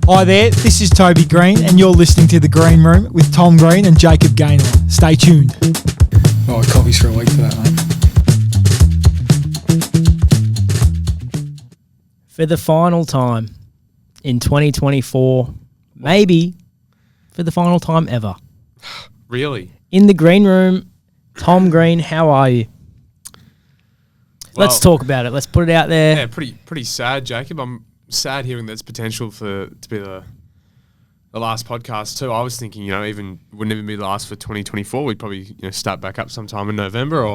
Hi there, this is Toby Green and you're listening to The Green Room with Tom Green and Jacob Gaynor. Stay tuned. Oh, coffee's for a week for that, mate. For the final time in 2024, maybe for the final time ever. Really? In The Green Room, Tom Green, how are you? Let's talk about it. Let's put it out there. Yeah, pretty sad, Jacob. I'm sad hearing there's potential to be the last podcast too. I was thinking, wouldn't even be the last for 2024. We'd probably start back up sometime in November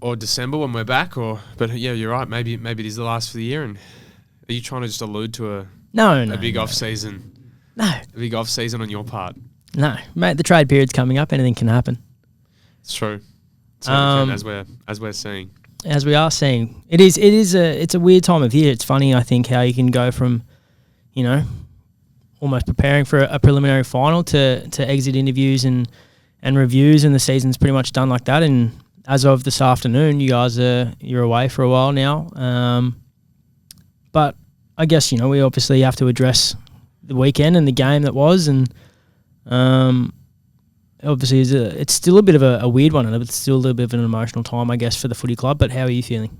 or December when we're back. But yeah, you're right. Maybe it is the last for the year. And are you trying to just allude to a big off season? No, a big off season on your part. No, mate. The trade period's coming up. Anything can happen. It's true. As we're seeing. As we are seeing, it's a weird time of year. It's funny, I think, how you can go from, almost preparing for a preliminary final to exit interviews and reviews, and the season's pretty much done like that. And as of this afternoon, you're away for a while now. But I guess we obviously have to address the weekend and the game that was, and obviously it's still a bit of a weird one, and it's still a little bit of an emotional time, I guess, for the footy club. But how are you feeling?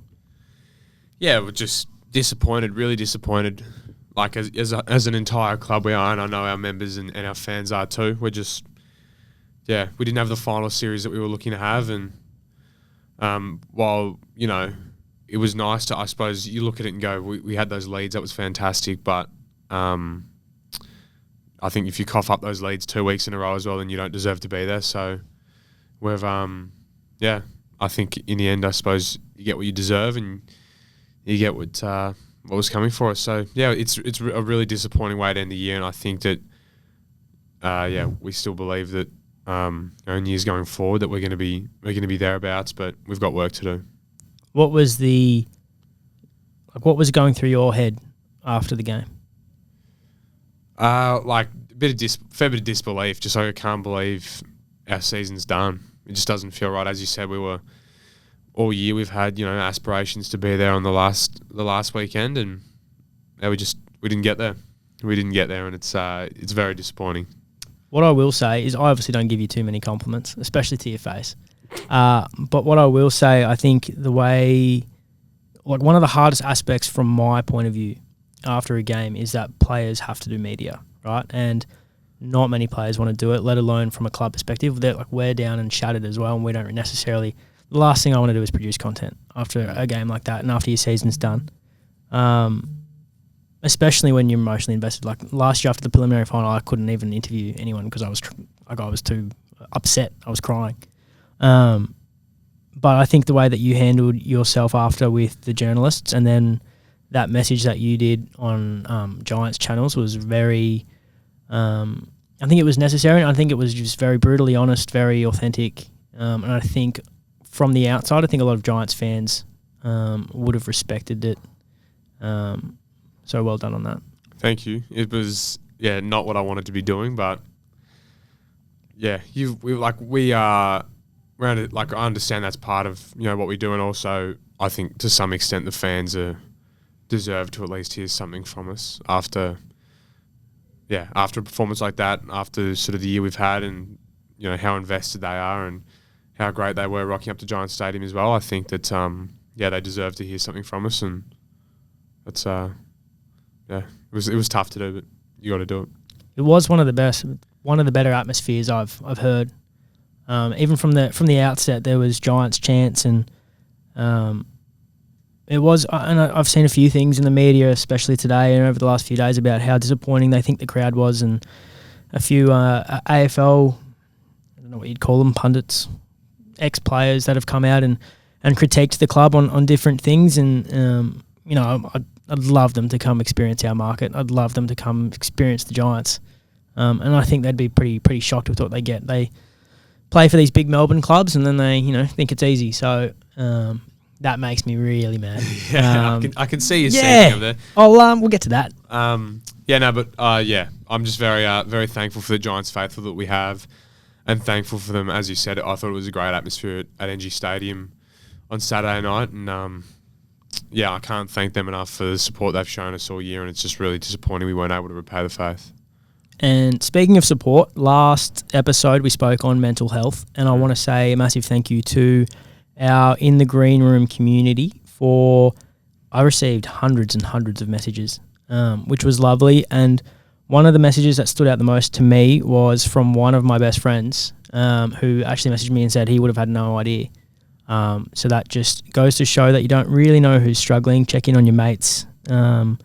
Yeah, we're just disappointed, really disappointed. Like as an entire club we are, and I know our members and our fans are too. We're just, we didn't have the final series that we were looking to have, and while it was nice to, I suppose, you look at it and go, we had those leads, that was fantastic, but I think if you cough up those leads 2 weeks in a row as well, then you don't deserve to be there. So we've, I think in the end, I suppose you get what you deserve and you get what was coming for us. So yeah, it's a really disappointing way to end the year, and I think that we still believe that in years going forward that we're going to be thereabouts, but we've got work to do. What was going through your head after the game? Fair bit of disbelief. Just like I can't believe our season's done. It just doesn't feel right. As you said, we were all year we've had aspirations to be there on the last weekend, and we didn't get there. We didn't get there, and it's very disappointing. What I will say is I obviously don't give you too many compliments, especially to your face. But what I will say, I think the way, one of the hardest aspects from my point of view after a game is that players have to do media, right? And not many players want to do it, let alone from a club perspective. We're down and shattered as well, and we don't necessarily. The last thing I want to do is produce content after a game like that and after your season's done. Especially when you're emotionally invested. Like last year after the preliminary final, I couldn't even interview anyone because I was too upset. I was crying. But I think the way that you handled yourself after with the journalists, and then that message that you did on Giants channels was very, I think it was necessary. And I think it was just very brutally honest, very authentic. And I think from the outside, I think a lot of Giants fans would have respected it. So well done on that. Thank you. It was not what I wanted to be doing, but I understand that's part of what we do, and also I think to some extent the fans deserve to at least hear something from us after a performance like that, after sort of the year we've had, and how invested they are and how great they were rocking up to Giants Stadium as well. I think that they deserve to hear something from us, and it's it was tough to do, but you got to do it. It was one of the better atmospheres I've heard. Even from the outset, there was Giants chants, and it was. And I've seen a few things in the media, especially today and over the last few days, about how disappointing they think the crowd was, and a few AFL, I don't know what you'd call them, pundits, ex-players that have come out and critiqued the club on different things, and I'd love them to come experience our market. I'd love them to come experience the Giants, and I think they'd be pretty shocked with what they get. They play for these big Melbourne clubs, and then they think it's easy. So that makes me really mad. I can see you saying there. We'll get to that. I'm just very thankful for the Giants faithful that we have, and thankful for them. As you said, I thought it was a great atmosphere at NG Stadium on Saturday night, and I can't thank them enough for the support they've shown us all year, and it's just really disappointing we weren't able to repay the faith. And speaking of support, last episode we spoke on mental health, and I want to say a massive thank you to our In the Green Room community I received hundreds and hundreds of messages, which was lovely. And one of the messages that stood out the most to me was from one of my best friends, who actually messaged me and said he would have had no idea. So that just goes to show that you don't really know who's struggling. Check in on your mates, and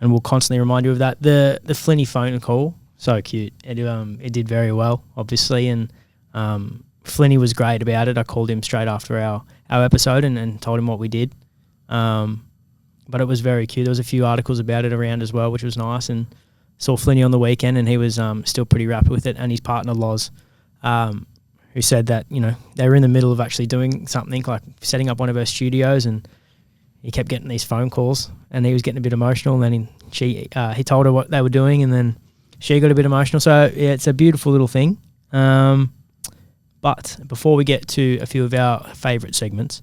we'll constantly remind you of that. The Flinny phone call, so cute. It did very well, obviously, and Flinny was great about it. I called him straight after our episode and told him what we did. But it was very cute. There was a few articles about it around as well, which was nice. And saw Flinny on the weekend, and he was still pretty wrapped with it. And his partner Loz, who said that they were in the middle of actually doing something like setting up one of her studios, and he kept getting these phone calls, and he was getting a bit emotional. And then he told her what they were doing, and then she got a bit emotional. So yeah, it's a beautiful little thing. But before we get to a few of our favourite segments,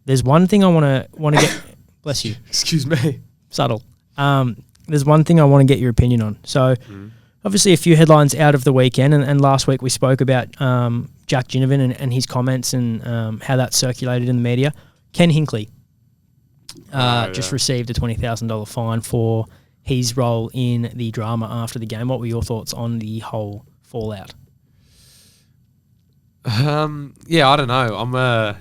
there's one thing I want to get. Bless you. Excuse me. Subtle. There's one thing I want to get your opinion on. So, obviously, a few headlines out of the weekend, and last week we spoke about Jack Ginnivan and his comments and how that circulated in the media. Ken Hinkley just received a $20,000 fine for his role in the drama after the game. What were your thoughts on the whole fallout? I don't know.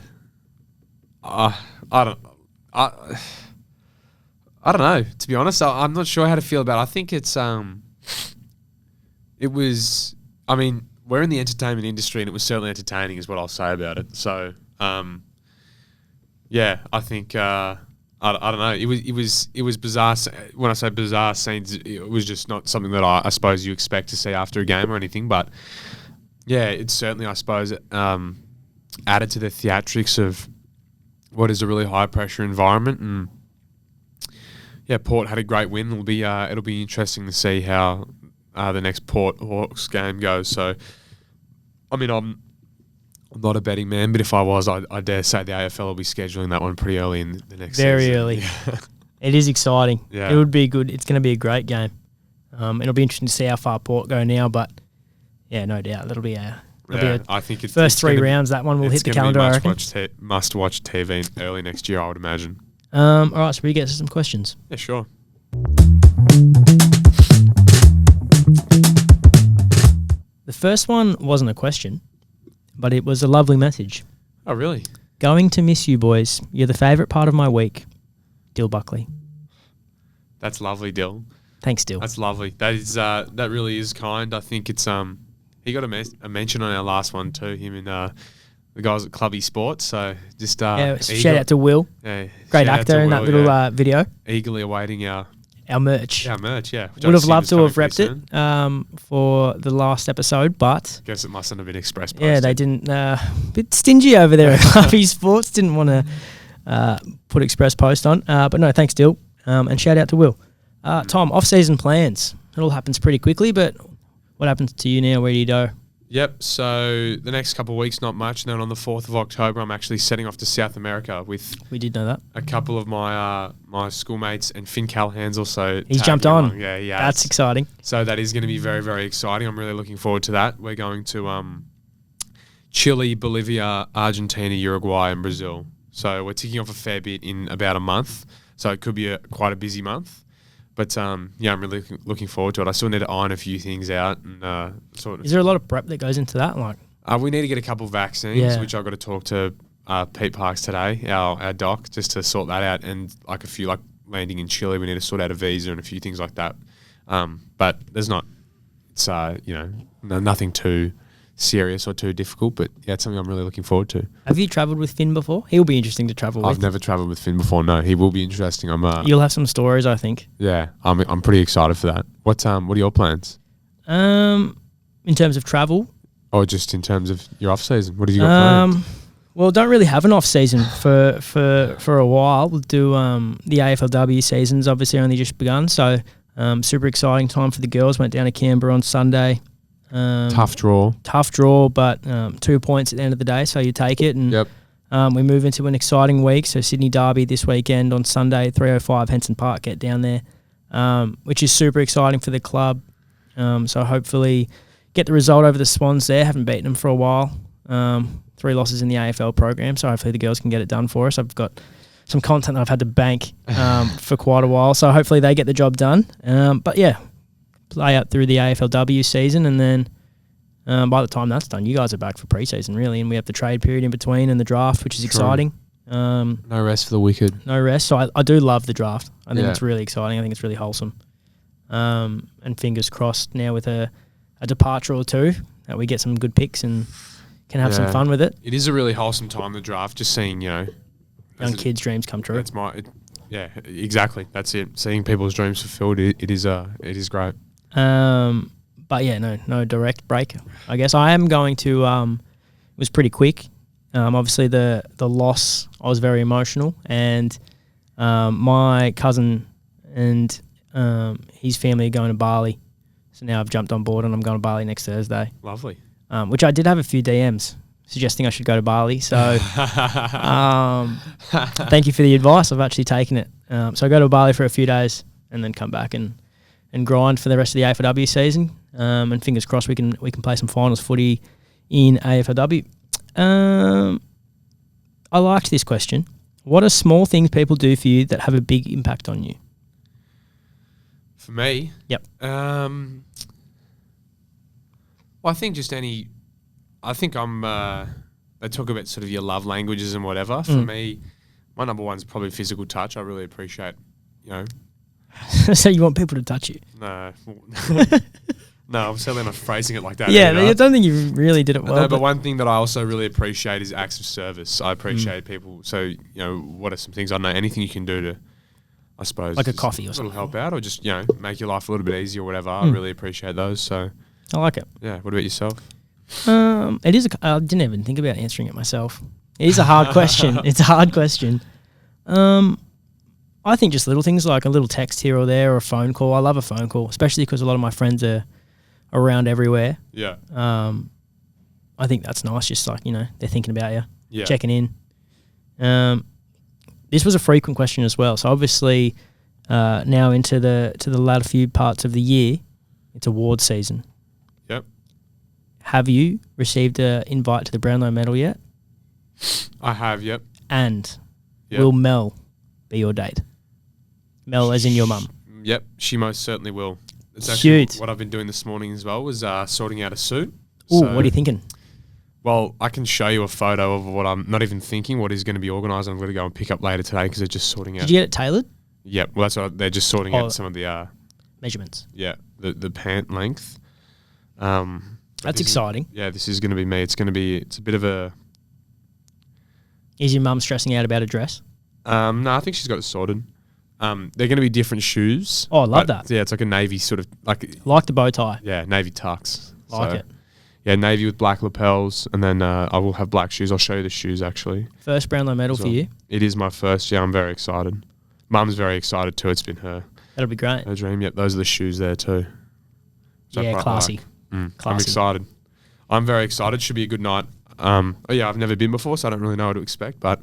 I don't know, to be honest. I'm not sure how to feel about it. I think it's it was, I mean, we're in the entertainment industry, and it was certainly entertaining is what I'll say about it. So I think I don't know. It was bizarre. When I say bizarre scenes, it was just not something that I suppose you expect to see after a game or anything. But yeah, it's certainly, I suppose, added to the theatrics of what is a really high pressure environment. And yeah, Port had a great win. It'll be interesting to see how the next Port Hawks game goes. So, I mean, I'm not a betting man, but if I was, I dare say the AFL will be scheduling that one pretty early in the next season. Very early. Yeah. It is exciting. Yeah. It would be good. It's going to be a great game. It'll be interesting to see how far Port go now, but yeah, no doubt it'll be I think it's first three rounds. That one will hit the calendar. I reckon. Must-watch TV early next year, I would imagine. All right, so we get to some questions. Yeah, sure. The first one wasn't a question, but it was a lovely message. Oh, really? Going to miss you, boys. You're the favourite part of my week. Dill Buckley. That's lovely, Dill. Thanks, Dill. That's lovely. That is that really is kind. I think it's he got a mention on our last one too. Him and the guys at Clubby Sports. So just shout out to Will. Yeah, great actor in that little video. Eagerly awaiting our merch. Our merch, yeah. Would have loved to have repped it for the last episode, but guess it mustn't have been express posted. Yeah, they didn't. Bit stingy over there at Clubby Sports. Didn't want to put express post on. But no, thanks, Dill. And shout out to Will. Tom, off-season plans. It all happens pretty quickly, but what happens to you now? Where do you go? Yep, so the next couple of weeks, not much. And then on the 4th of October, I'm actually setting off to South America with... We did know that. A couple of my my schoolmates, and Finn Callahan's also... He's jumped on. Along. Yeah. That's exciting. So that is going to be very, very exciting. I'm really looking forward to that. We're going to Chile, Bolivia, Argentina, Uruguay, and Brazil. So we're ticking off a fair bit in about a month. So it could be quite a busy month. But I'm really looking forward to it. I still need to iron a few things out and Is there a lot of prep that goes into that? We need to get a couple of vaccines, which I've got to talk to Pete Parks today, our doc, just to sort that out, and a few landing in Chile. We need to sort out a visa and a few things like that. But there's not, it's nothing too serious or too difficult. But yeah, it's something I'm really looking forward to. Have you travelled with Finn before? He'll be interesting to travel with. I've never travelled with Finn before. No, he will be interesting. You'll have some stories, I think. Yeah, I'm pretty excited for that. What are your plans? In terms of travel, or just in terms of your off season, what have you got planned? Well, don't really have an off season for a while. We'll do the AFLW season's obviously only just begun, so super exciting time for the girls. Went down to Canberra on Sunday. Tough draw, but 2 points at the end of the day, so you take it. And We move into an exciting week. So Sydney Derby this weekend on Sunday, 3:05 Henson Park. Get down there, which is super exciting for the club. So hopefully get the result over the Swans there. Haven't beaten them for a while. 3 losses in the AFL program. So hopefully the girls can get it done for us. I've got some content that I've had to bank for quite a while. So hopefully they get the job done. But yeah, play out through the AFLW season, and then by the time that's done, you guys are back for pre-season, really, and we have the trade period in between and the draft, which is exciting. No rest for the wicked. No rest. So I do love the draft. I think Yeah. it's really exciting. I think it's really wholesome. And fingers crossed now with a departure or two that we get some good picks and can have some Yeah. fun with it. It is a really wholesome time, the draft, just seeing, Young kids' dreams come true. That's yeah, exactly. That's it. Seeing people's dreams fulfilled, it is great. But yeah, no direct break. I guess I am going to. It was pretty quick. Obviously the loss, I was very emotional, and my cousin and his family are going to Bali, so now I've jumped on board and I'm going to Bali next Thursday. Lovely. Which I did have a few DMs suggesting I should go to Bali. So thank you for the advice. I've actually taken it. So I go to Bali for a few days and then come back and grind for the rest of the AFLW season. And fingers crossed we can play some finals footy in AFLW. I liked this question. What are small things people do for you that have a big impact on you? For me? Yep. Well, I think they talk about sort of your love languages and whatever. For me, my number one's probably physical touch. I really appreciate, So you want people to touch you? No. No, I'm certainly not phrasing it like that. Yeah, either. I don't think you really did it well. No, but one thing that I also really appreciate is acts of service. I appreciate people. So, what are some things? I don't know, anything you can do to, I suppose, Like a just coffee or little something. help out, or just, make your life a little bit easier or whatever. I really appreciate those. So, I like it. yeah. What about yourself? It is. I didn't even think about answering it myself. It is a hard question. It's a hard question. I think just little things like a little text here or there or a phone call. I love a phone call, especially because a lot of my friends are around everywhere. Yeah. I think that's nice. Just like, they're thinking about you, Yeah. checking in. This was a frequent question as well. So obviously, now into the latter few parts of the year, it's award season. Yep. Have you received an invite to the Brownlow Medal yet? I have. Yep. And Yep. will Mel be your date? Mel as in your mum. Yep. She most certainly will. It's actually Cute. what I've been doing this morning as well was sorting out a suit. Ooh, So- what are you thinking? Well, I can show you a photo of what I'm not even thinking, what is going to be organised. I'm going to go and pick up later today because they're just sorting out. Did you get it tailored? Yep. Well, that's what they're just sorting out some of the Measurements. the pant length. But That's this is- exciting. this is going to be me. It's a bit of a. Is your mum stressing out about a dress? No, I think she's got it sorted. They're going to be different shoes. Oh, I love but, that. Yeah, it's like a navy sort of Like the bow tie. navy tux. Like So, it. Yeah, navy with black lapels, and then I will have black shoes. I'll show you the shoes actually. First Brownlow medal as for well. you. It is my first. Yeah, I'm very excited. Mum's very excited too. It's been her That'll be great. dream. Yep, those are the shoes there too. Which I Yeah, quite classy. like. I'm Classy. excited. I'm very excited. Should be a good night. I've never been before, so I don't really know what to expect. But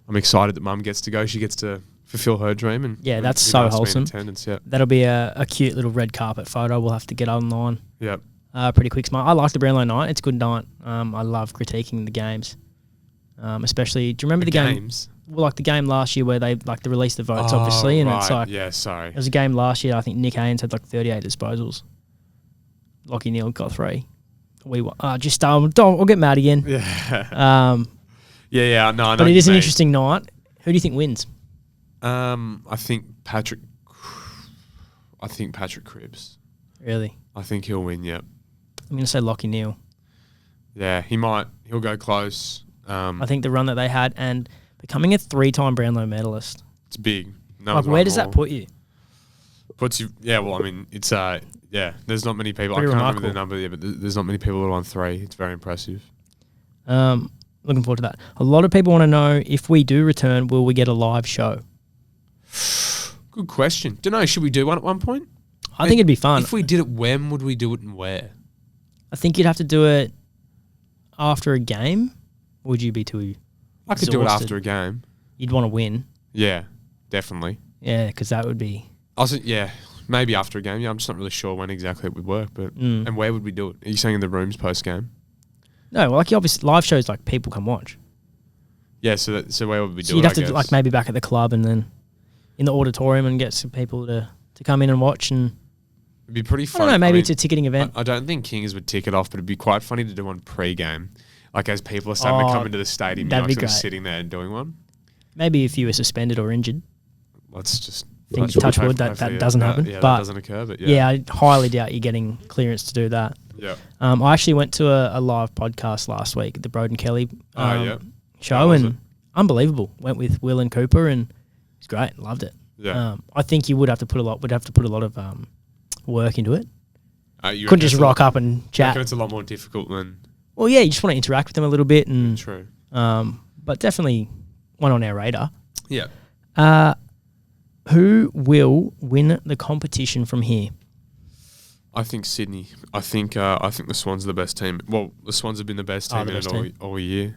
I'm excited that Mum gets to go. She gets to fulfill her dream, and Yeah, that's be so nice to be in wholesome. attendance. Yeah, That'll be a cute little red carpet photo. We'll have to get online. yep. Pretty quick smile. I like the Brownlow night. It's a good night. I love critiquing the games. Especially, do you remember the game? Games. Well, like the game last year where they released the votes, obviously, and it's like yeah, sorry. there was a game last year. I think Nick Haynes had like 38 disposals. Lockie Neal got 3. We won. I'll get mad again. Yeah, yeah. No, I know. But what it you is an mean. interesting night. Who do you think wins? I think Patrick Cribs. Really, I think he'll win. Yep. I'm going to say Lockie Neal. Yeah, he might. He'll go close. I think the run that they had and becoming a 3-time Brownlow medalist. It's big. No Like, one's where won does that more. put you? Puts you? Yeah. Well, I mean, it's There's not many people. Pretty I can't remember remarkable. the number. Yeah, but there's not many people that are on 3. It's very impressive. Looking forward to that. A lot of people want to know if we do return, will we get a live show? Good question. Don't know. Should we do one at one point? I think it'd be fun. If we did it, when would we do it and where? I think you'd have to do it after a game. Or would you be too I could do it exhausted. after a game. You'd want to win. Yeah, definitely. Yeah, because that would be. Also, yeah, maybe after a game. Yeah, I'm just not really sure when exactly it would work. But and where would we do it? Are you saying in the rooms post game? No, well, like obviously live shows, like people come watch. Yeah, so where would we do So it? you'd have I to guess? like maybe back at the club and then in the auditorium and get some people to come in and watch. And It'd be pretty I fun. don't know, maybe mean, it's a ticketing event. I don't think Kings would tick it off, but it'd be quite funny to do one pre-game. Like as people are starting to come into the stadium, you're that'd be sort of great. sitting there and doing one. Maybe if you were suspended or injured. Let's just Touch wood, that hopefully doesn't happen. Yeah, But that doesn't occur. But yeah, I highly doubt you're getting clearance to do that. yeah. I actually went to a live podcast last week at the Broden Kelly Yeah. show, How was and it? unbelievable. Went with Will and Cooper, and it's great. Loved it. Yeah. I think you would have to put a lot of work into it. You Couldn't reckon just it's rock up and I chat. reckon it's a lot more difficult than Well, yeah, you just want to interact with them a little bit, and true. but definitely one on our radar. Yeah. Who will win the competition from here? I think Sydney. I think the Swans are the best team. Well, the Swans have been the best Are team the in best it team. all year.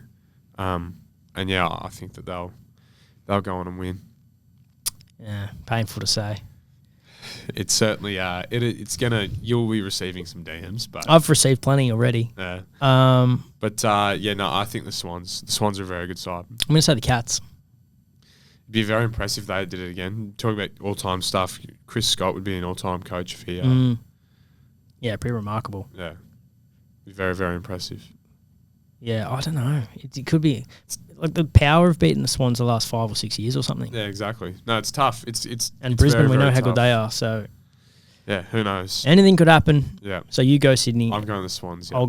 And yeah, I think that they'll go on and win. Yeah, painful to say. It's certainly you'll be receiving some DMs, but I've received plenty already. yeah. I'm But yeah, no, I think the Swans are a very good side. going to say the Cats. It'd be very impressive if they did it again. Talking about all-time stuff, Chris Scott would be an all-time coach if he. Yeah, pretty remarkable. Yeah, be very, very impressive. Yeah, I don't know. It could be like the power of beating the Swans the last 5 or 6 years or something. Yeah, exactly. No, it's tough. It's And it's Brisbane, very, we know very how good tough. they are. So Yeah, who knows? anything could happen. Yeah, So you go Sydney. I'm going the Swans. Yeah. I'll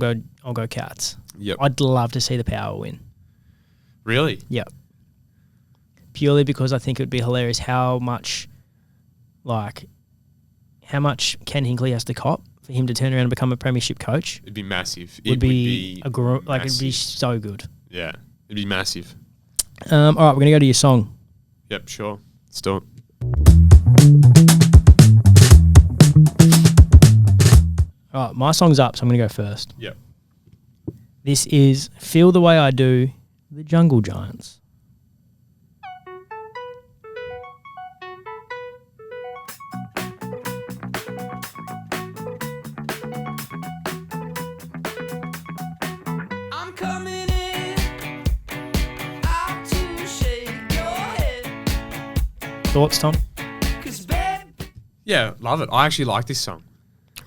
go Cats. Yep. I'd love to see the Power win. Really? Yep. Purely because I think it would be hilarious how much Ken Hinkley has to cop for him to turn around and become a premiership coach. It'd be massive. Would be it'd be massive. so good. Yeah, it'd be massive. All right, we're gonna go to your song. Yep, sure. Let's do it. All right, my song's up, so I'm gonna go first. Yep. This is "Feel the Way I Do," the Jungle Giants. I'm coming in out to shake your head. Thoughts, Tom? 'Cause babe, Yeah, love it. I actually like this song.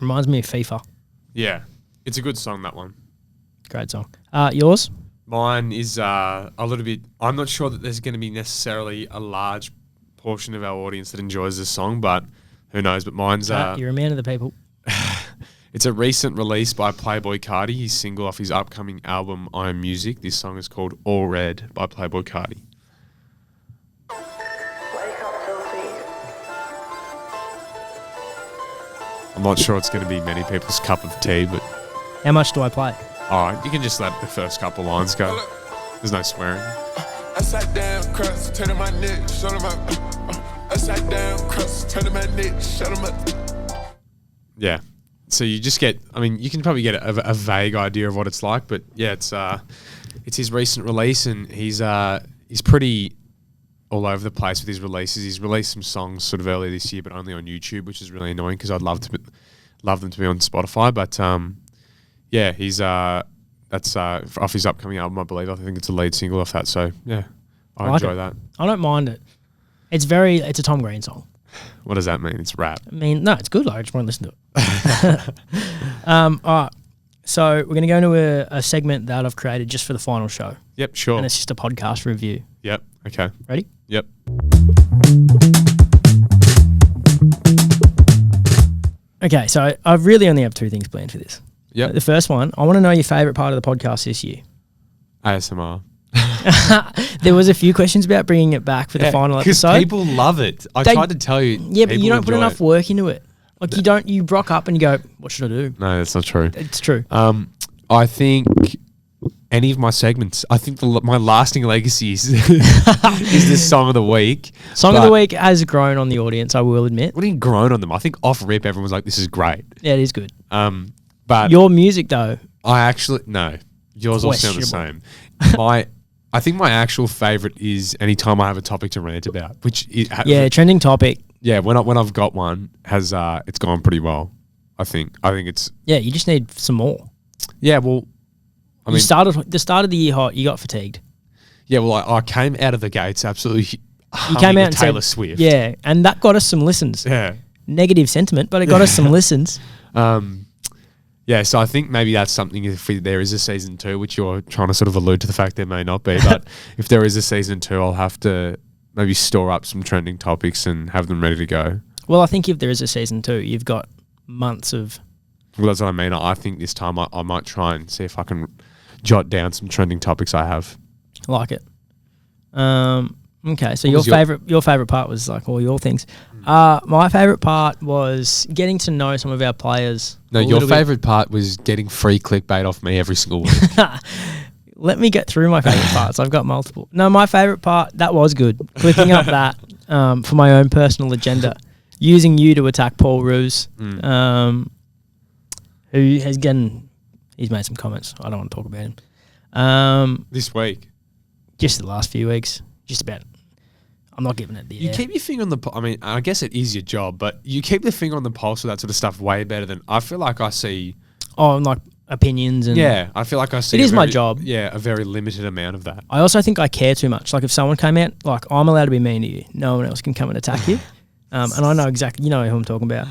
Reminds me of FIFA. Yeah, it's a good song, that one. Great song. Yours? Mine is a little bit. I'm not sure that there's going to be necessarily a large portion of our audience that enjoys this song, but who knows? But mine's You're a man of the people. it's a recent release by Playboi Carti. His single off his upcoming album I Am Music. This song is called All Red by Playboi Carti. I'm not sure it's going to be many people's cup of tea, but How much do I play? all right, you can just let the first couple lines go. There's no swearing. I sat down, cross, turning my neck, shut him up. I sat down, cross, turning my neck, shut him up. Yeah. So you just get, I mean, you can probably get a vague idea of what it's like, but yeah, it's his recent release, and he's pretty all over the place with his releases. He's released some songs sort of earlier this year, but only on YouTube, which is really annoying because I'd love them to be on Spotify. But yeah, he's that's off his upcoming album, I believe. I think it's a lead single off that. So yeah, I like enjoy it. that. I don't mind it. It's a Tom Green song. What does that mean? It's rap. I mean, no, it's good. I just want to listen to it. All right. So we're going to go into a segment that I've created just for the final show. Yep, sure. And it's just a podcast review. Yep. Okay. Ready? Yep. Okay, so I really only have 2 things planned for this. Yep. The first one, I want to know your favourite part of the podcast this year. ASMR. There was a few questions about bringing it back for the final Because episode. people love it. I They- tried to tell you. Yeah, but you people don't put enjoy enough it. work into it. Like you rock up and you go, what should I do? No, that's not true. It's true. I think any of my segments. I think my lasting legacy is this song of the week. Song of the But- week has grown on the audience, I will admit. What do you grown on them? I think off rip, everyone was like, "This is great." Yeah, it is good. But Your music, though, I actually no. Yours all sound the same. Questionable. My I think my actual favourite is anytime I have a topic to rant about, which Yeah, trending topic. yeah. When I've got one, has it's gone pretty well. I think it's Yeah, you just need some more. yeah. Well, I You mean, started the start of the year hot. You got fatigued. yeah. Well, I came out of the gates absolutely. You came out and Taylor said, Swift. Yeah, and that got us some listens. Yeah. Negative sentiment, but it got us some listens. Yeah, so I think maybe that's something if there is a season 2, which you're trying to sort of allude to the fact there may not be, but if there is a season 2, I'll have to maybe store up some trending topics and have them ready to go. Well, I think if there is a season 2, you've got months of. Well, that's what I mean. I think this time I might try and see if I can jot down some trending topics I have. Like it. Okay, so What was your favorite part was like all your things. My favorite part was getting to know some of our players. No, a your little bit. favourite part was getting free clickbait off me every single week. Let me get through my favorite parts. I've got multiple. No, my favorite part that was good. Clicking up that for my own personal agenda, using you to attack Paul Roos, who has he's made some comments. I don't want to talk about him. This week. Just the last few weeks, just about. I'm not giving it the. You keep your finger on the I mean, I guess it is your job, but you keep the finger on the pulse of that sort of stuff way better than I feel like I see. Oh, and like opinions and. Yeah, I feel like I see. It is my job. Yeah, a very limited amount of that. I also think I care too much. Like if someone came out, like I'm allowed to be mean to you. No one else can come and attack you. And I know exactly, you know who I'm talking about.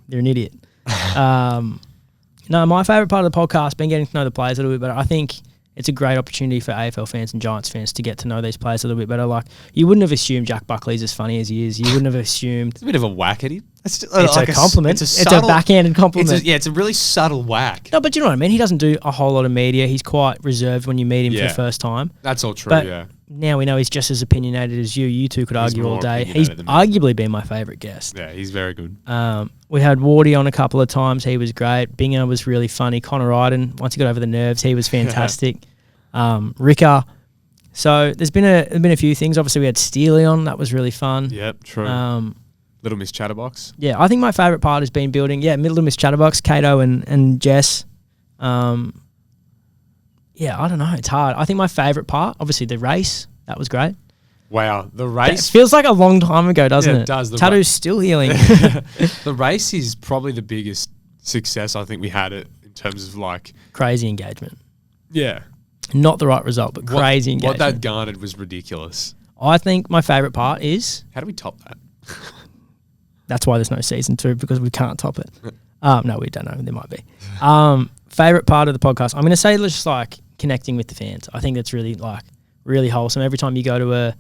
You're an idiot. No, my favourite part of the podcast been getting to know the players a little bit better. I think it's a great opportunity for AFL fans and Giants fans to get to know these players a little bit better. Like you wouldn't have assumed Jack Buckley's as funny as he is. You wouldn't have assumed. It's a bit of a whack at him. It's It's a compliment. It's a backhanded compliment. It's a really subtle whack. No, but you know what I mean? He doesn't do a whole lot of media. He's quite reserved when you meet him for Yeah. the first time. That's all true. But yeah. now we know he's just as opinionated as you. You two could argue all more day. He's opinionated than me. arguably been my favourite guest. Yeah, he's very good. We had Wardy on a couple of times. He was great. Binger was really funny. Connor Iden, once he got over the nerves, he was fantastic. Ricker. So there's been a few things. Obviously, we had Steely on. That was really fun. Yep, true. Little Miss Chatterbox. Yeah, I think my favourite part has been building. Yeah, Middle Miss Chatterbox, Kato and Jess. Yeah, I don't know. It's hard. I think my favourite part, obviously, the race. That was great. Wow, the It race. feels like a long time ago, doesn't Yeah, it? it does. The Tattoo's still healing. The race is probably the biggest success I think we had it in terms of like. Crazy engagement. Yeah. Not the right result, but crazy engagement. What that garnered was ridiculous. I think my favourite part is How do we top that? that's why there's no season 2 because we can't top it. No, we don't know. There might be. Favourite part of the podcast, I'm going to say just like connecting with the fans. I think that's really wholesome. Every time you go to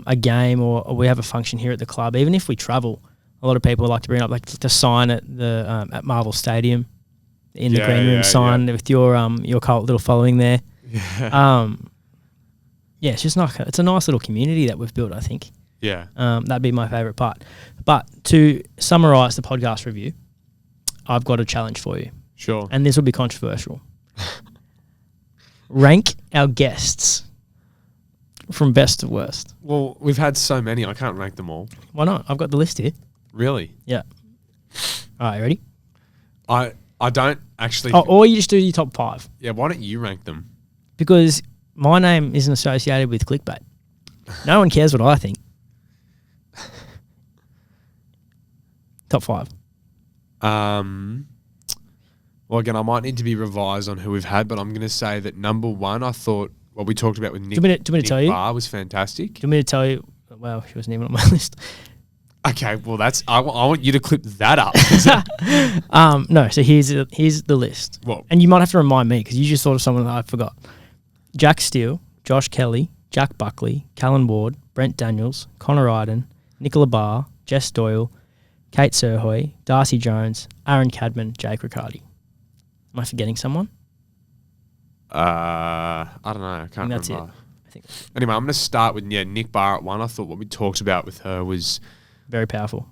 a game or we have a function here at the club, even if we travel, a lot of people like to bring up like to sign at the at Marvel Stadium in the green room, sign with your cult little following there. Yeah, it's just like it's a nice little community that we've built, I think. Yeah. That'd be my favourite part. But to summarise the podcast review, I've got a challenge for you. Sure. And this will be controversial. Rank our guests from best to worst. Well, we've had so many, I can't rank them all. Why not? I've got the list here. Really? Yeah. All right, you ready? I don't actually. Oh, or you just do your top 5. Yeah, why don't you rank them? Because my name isn't associated with clickbait. No one cares what I think. Top 5. Well, again, I might need to be revised on who we've had, but I'm going to say that number 1, I thought what we talked about with Nick, Do you want me to tell you? Barr was fantastic. Do you want me to tell you? Well, she wasn't even on my list. Okay, well, I want you to clip that up. No, so here's the list. What? And you might have to remind me because you just thought of someone that I forgot. Jack Steele, Josh Kelly, Jack Buckley, Callan Ward, Brent Daniels, Connor Iden, Nicola Barr, Jess Doyle, Kate Sirhoy, Darcy Jones, Aaron Cadman, Jake Riccardi. Am I forgetting someone? I don't know. I can't That's it. remember. I think Anyway, I'm going to start with Nick Barr at 1. I thought what we talked about with her was, very powerful.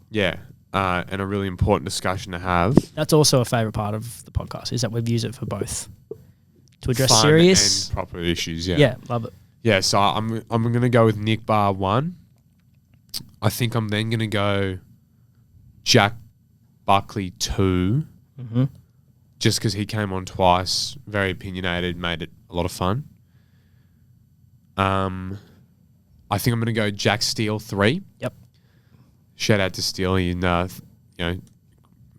and a really important discussion to have. That's also a favourite part of the podcast is that we've used it for both to address Fun serious. and proper issues. Yeah. Yeah, love it. Yeah, so I'm going to go with Nick Barr 1. I think I'm then going to go Jack Buckley 2. Mm-hmm. Just because he came on twice, very opinionated, made it a lot of fun. I think I'm going to go Jack Steele 3. Yep. Shout out to Steele. And,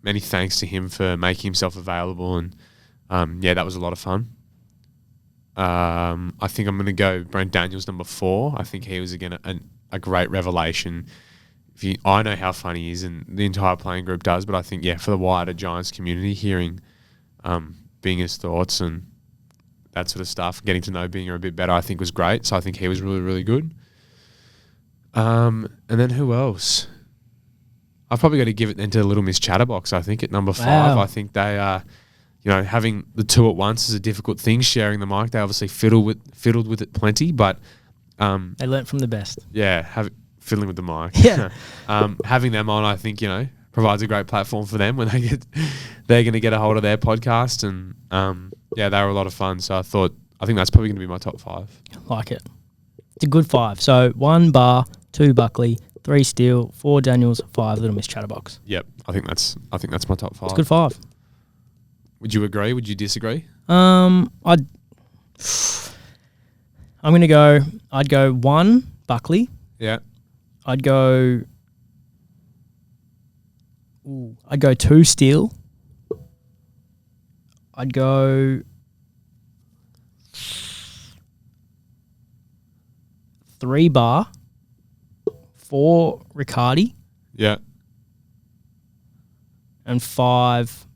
many thanks to him for making himself available. And, that was a lot of fun. I think I'm going to go Brent Daniels number 4. I think he was, again, a great revelation. I know how funny he is, and the entire playing group does, but I think, for the wider Giants community, hearing Binger's thoughts and that sort of stuff, getting to know Binger a bit better, I think was great. So I think he was really, really good. And then who else? I've probably got to give it then to Little Miss Chatterbox, I think, at number 5. Wow. I think they are, having the two at once is a difficult thing, sharing the mic. They obviously fiddled with it plenty, but... They learnt from the best. Fiddling with the mic. Yeah. Having them on, I think, provides a great platform for them when they're going to get a hold of their podcast. And, they were a lot of fun. So I think that's probably going to be my top 5. Like it. It's a good 5. So 1 Bar, 2 Buckley, 3 Steele, 4 Daniels, 5 Little Miss Chatterbox. Yep. I think that's my top 5. It's a good 5. Would you agree? Would you disagree? I'd go 1 Buckley. Yeah. I'd go 2 Steele. I'd go 3 Bar, 4 Riccardi, Yeah. and 5.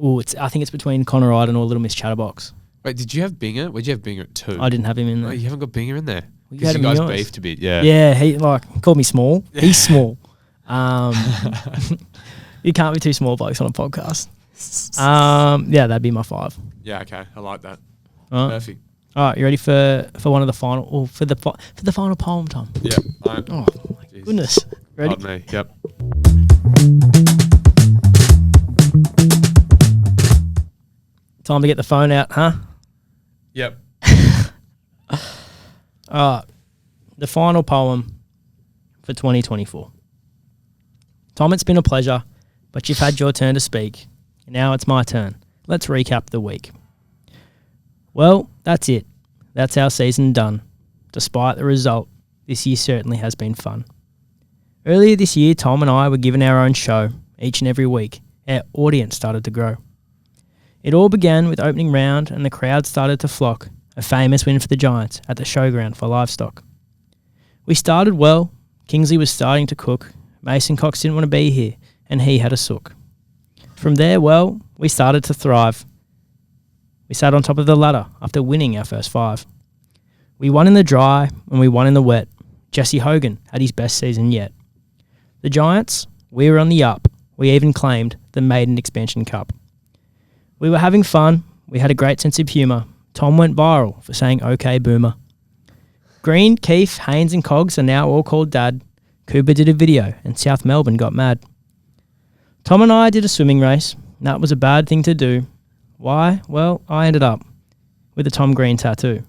I think it's between Connor Iden or Little Miss Chatterbox. Wait, did you have Binger? Where'd you have Binger at 2? I didn't have him in Oh, there. you haven't got Binger in there? You Because had you him in guys yours. beefed a bit, yeah. Yeah, he called me small. He's small. You can't be too small blokes on a podcast. That'd be my 5. Yeah, okay. I like that. All right. Perfect. All right, you ready for one of the final, or for the final poem, Tom? Yeah. Oh my Jeez. goodness! Ready? Pardon me. Yep. Time to get the phone out, huh? Yep. All right, the final poem for 2024. Tom, it's been a pleasure, but you've had your turn to speak. Now it's my turn. Let's recap the week. Well, that's it. That's our season done. Despite the result, this year certainly has been fun. Earlier this year, Tom and I were given our own show each and every week. Our audience started to grow. It all began with opening round and the crowd started to flock, a famous win for the Giants at the showground for livestock. We started well. Kingsley was starting to cook. Mason Cox didn't want to be here, and he had a sook. From there, well, we started to thrive. We sat on top of the ladder after winning our first 5. We won in the dry and we won in the wet. Jesse Hogan had his best season yet. The Giants, we were on the up. We even claimed the Maiden Expansion Cup. We were having fun. We had a great sense of humour. Tom went viral for saying "Okay, Boomer." Green, Keefe, Haynes and Cogs are now all called Dad. Cooper did a video and South Melbourne got mad. Tom and I did a swimming race. And that was a bad thing to do. Why? Well, I ended up with a Tom Green tattoo.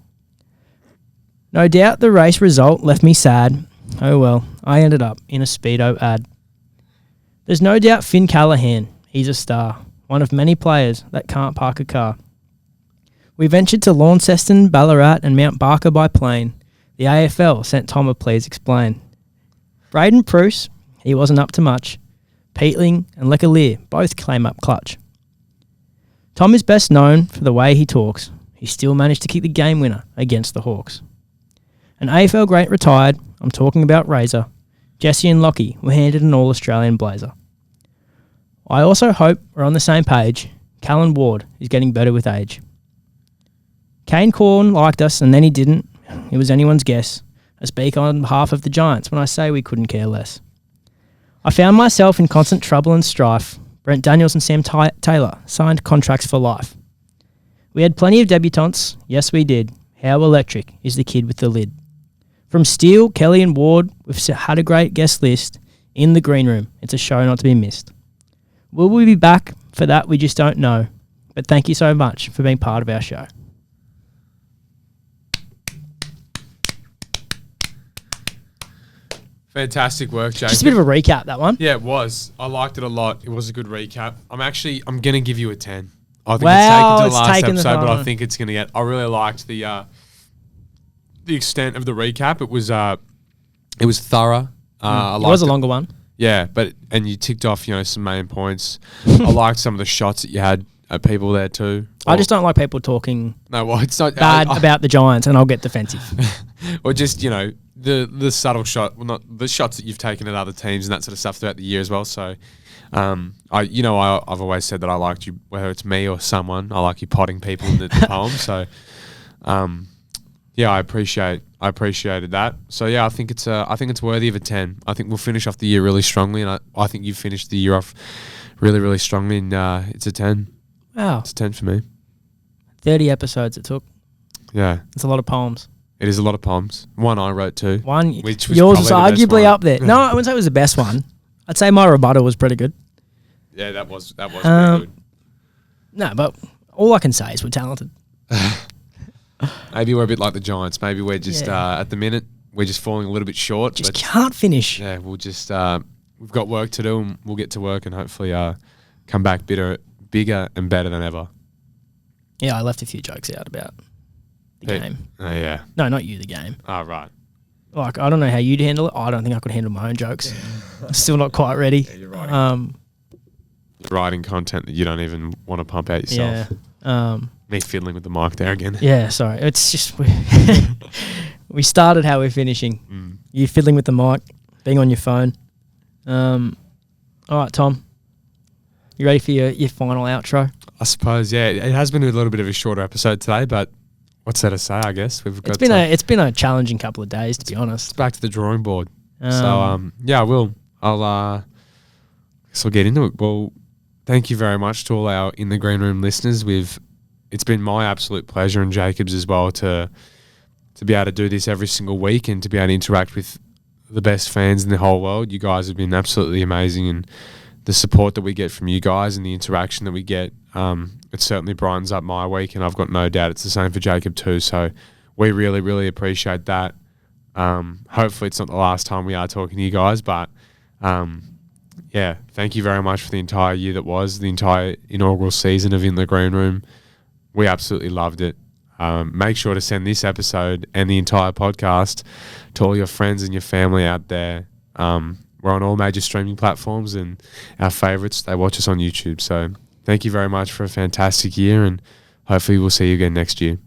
No doubt the race result left me sad. Oh well, I ended up in a Speedo ad. There's no doubt Finn Callahan, he's a star. One of many players that can't park a car. We ventured to Launceston, Ballarat and Mount Barker by plane. The AFL sent Tom a please explain. Braden Pruce, he wasn't up to much. Peatling and Lecalier both came up clutch. Tom is best known for the way he talks. He still managed to kick the game winner against the Hawks. An AFL great retired, I'm talking about Razor. Jesse and Lockie were handed an All-Australian blazer. I also hope we're on the same page. Callan Ward is getting better with age. Kane Corn liked us and then he didn't. It was anyone's guess. I speak on behalf of the Giants when I say we couldn't care less. I found myself in constant trouble and strife. Brent Daniels and Sam Taylor signed contracts for life. We had plenty of debutantes. Yes, we did. How electric is the kid with the lid? From Steele, Kelly and Ward, we've had a great guest list. In the green room, it's a show not to be missed. Will we be back? For that, we just don't know. But thank you so much for being part of our show. Fantastic work, Jacob. Just a bit of a recap, that one. Yeah, it was. I liked it a lot. It was a good recap. I'm going to give you a 10. I think Wow, it's it's taken to the last taken the episode, but I fun. think it's going to get... I really liked the the extent of the recap. It was thorough. I It was a liked longer one. Yeah, and you ticked off, some main points. I liked some of the shots that you had at people there too. I just don't like people talking No, well, it's not bad about the Giants, and I'll get defensive. or just the subtle shot. Well, not the shots that you've taken at other teams and that sort of stuff throughout the year as well. So, I've always said that I liked you, whether it's me or someone. I like you potting people in the poem. So, I appreciated that. So yeah, I think it's worthy of a 10. I think we'll finish off the year really strongly, and I think you've finished the year off really, really strongly, and it's a 10. Wow, It's a 10 for me. 30 episodes it took. Yeah, It's a lot of poems. it is a lot of poems. One I wrote too. One, Which was yours was probably the best arguably one. up there. No, I wouldn't say it was the best one. I'd say my rebuttal was pretty good. Yeah, that was pretty good. No, but all I can say is we're talented. Maybe we're a bit like the Giants. Maybe we're just Yeah. at the minute we're just falling a little bit short. Just but can't finish. yeah, we'll just we've got work to do, and we'll get to work and hopefully come back bigger and better than ever. Yeah, I left a few jokes out about the game. Oh yeah. No, not you, the game. Oh right. Like, I don't know how you'd handle it. I don't think I could handle my own jokes. I'm still not quite ready. You're writing content that you don't even want to pump out yourself. Yeah. Me fiddling with the mic there again. Yeah, sorry. It's just we started how we're finishing. Mm. You fiddling with the mic, being on your phone. All right, Tom. You ready for your final outro? I suppose, yeah. It has been a little bit of a shorter episode today, but what's there to say? I guess we've got. It's been a challenging couple of days, to be honest. back to the drawing board. Yeah, I will. I'll guess I'll get into it. Well, thank you very much to all our In the Green Room listeners. It's been my absolute pleasure, and Jacob's as well, to be able to do this every single week and to be able to interact with the best fans in the whole world. You guys have been absolutely amazing, and the support that we get from you guys and the interaction that we get, it certainly brightens up my week, and I've got no doubt it's the same for Jacob too. So we really, really appreciate that. Hopefully it's not the last time we are talking to you guys, but yeah, thank you very much for the entire year that was, the entire inaugural season of In the Green Room. We absolutely loved it. Make sure to send this episode and the entire podcast to all your friends and your family out there. We're on all major streaming platforms, and our favourites, they watch us on YouTube. So thank you very much for a fantastic year, and hopefully we'll see you again next year.